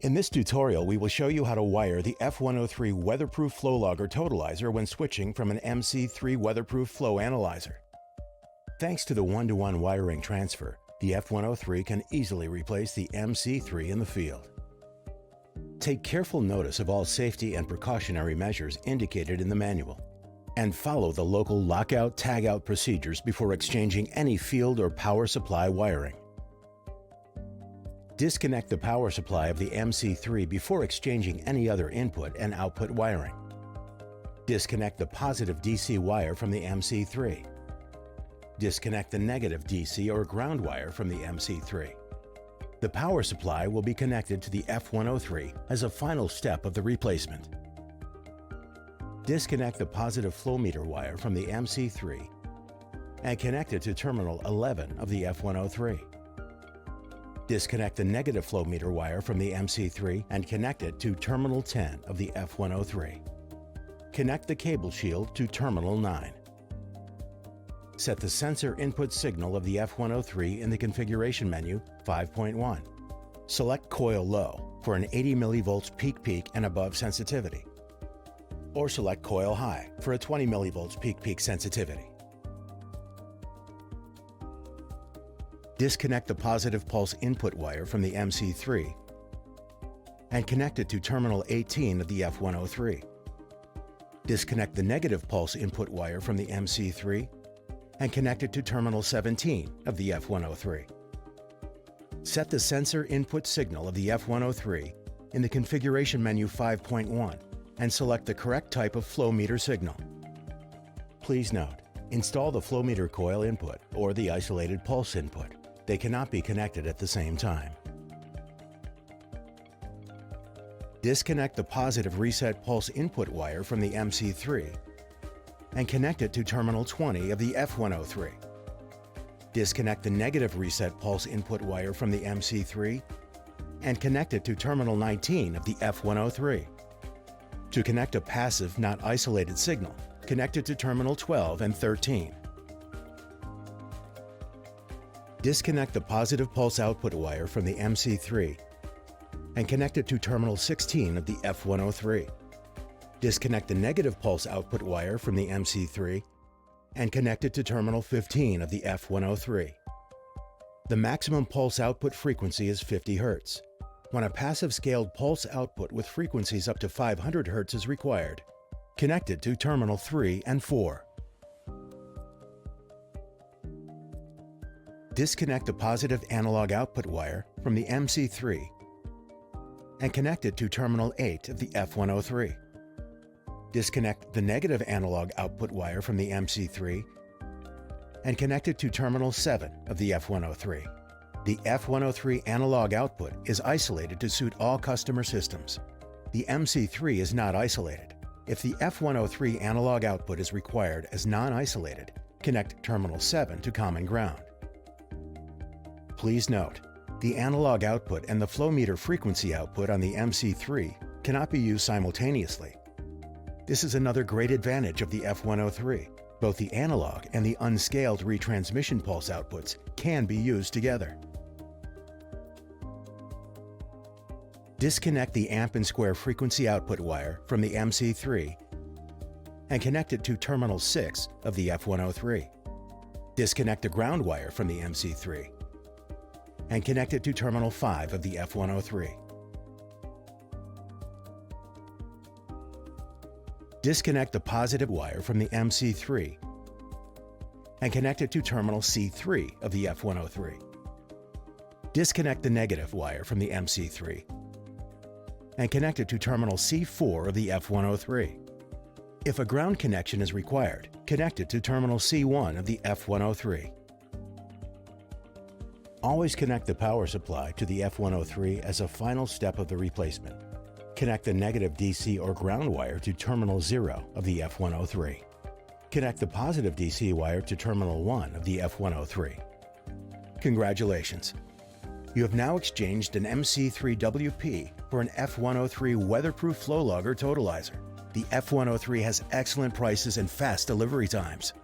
In this tutorial, we will show you how to wire the F103 Weatherproof Flow Logger Totalizer when switching from an MCIII Weatherproof Flow Analyzer. Thanks to the one-to-one wiring transfer, the F103 can easily replace the MCIII in the field. Take careful notice of all safety and precautionary measures indicated in the manual, and follow the local lockout-tagout procedures before exchanging any field or power supply wiring. Disconnect the power supply of the MCIII before exchanging any other input and output wiring. Disconnect the positive DC wire from the MCIII. Disconnect the negative DC or ground wire from the MCIII. The power supply will be connected to the F103 as a final step of the replacement. Disconnect the positive flow meter wire from the MCIII and connect it to terminal 11 of the F103. Disconnect the negative flow meter wire from the MCIII and connect it to terminal 10 of the F103. Connect the cable shield to terminal 9. Set the sensor input signal of the F103 in the configuration menu 5.1. Select coil low for an 80 mV peak-peak and above sensitivity, or select coil high for a 20 mV peak-peak sensitivity. Disconnect the positive pulse input wire from the MCIII and connect it to terminal 18 of the F103. Disconnect the negative pulse input wire from the MCIII and connect it to terminal 17 of the F103. Set the sensor input signal of the F103 in the configuration menu 5.1 and select the correct type of flow meter signal. Please note, install the flow meter coil input or the isolated pulse input. They cannot be connected at the same time. Disconnect the positive reset pulse input wire from the MCIII and connect it to terminal 20 of the F103. Disconnect the negative reset pulse input wire from the MCIII and connect it to terminal 19 of the F103. To connect a passive, not isolated signal, connect it to terminal 12 and 13. Disconnect the positive pulse output wire from the MCIII and connect it to terminal 16 of the F103. Disconnect the negative pulse output wire from the MCIII and connect it to terminal 15 of the F103. The maximum pulse output frequency is 50 Hz. When a passive scaled pulse output with frequencies up to 500 Hz is required, connect it to terminal 3 and 4. Disconnect the positive analog output wire from the MCIII and connect it to terminal 8 of the F103. Disconnect the negative analog output wire from the MCIII and connect it to terminal 7 of the F103. The F103 analog output is isolated to suit all customer systems. The MCIII is not isolated. If the F103 analog output is required as non-isolated, connect terminal 7 to common ground. Please note, the analog output and the flow meter frequency output on the MCIII cannot be used simultaneously. This is another great advantage of the F103. Both the analog and the unscaled retransmission pulse outputs can be used together. Disconnect the amp and square frequency output wire from the MCIII and connect it to terminal 6 of the F103. Disconnect the ground wire from the MCIII and connect it to terminal 5 of the F103. Disconnect the positive wire from the MCIII and connect it to terminal C3 of the F103. Disconnect the negative wire from the MCIII and connect it to terminal C4 of the F103. If a ground connection is required, connect it to terminal C1 of the F103. Always connect the power supply to the F103 as a final step of the replacement. Connect the negative DC or ground wire to terminal 0 of the F103. Connect the positive DC wire to terminal 1 of the F103. Congratulations! You have now exchanged an MCIII WP for an F103 Weatherproof Flow Logger Totalizer. The F103 has excellent prices and fast delivery times.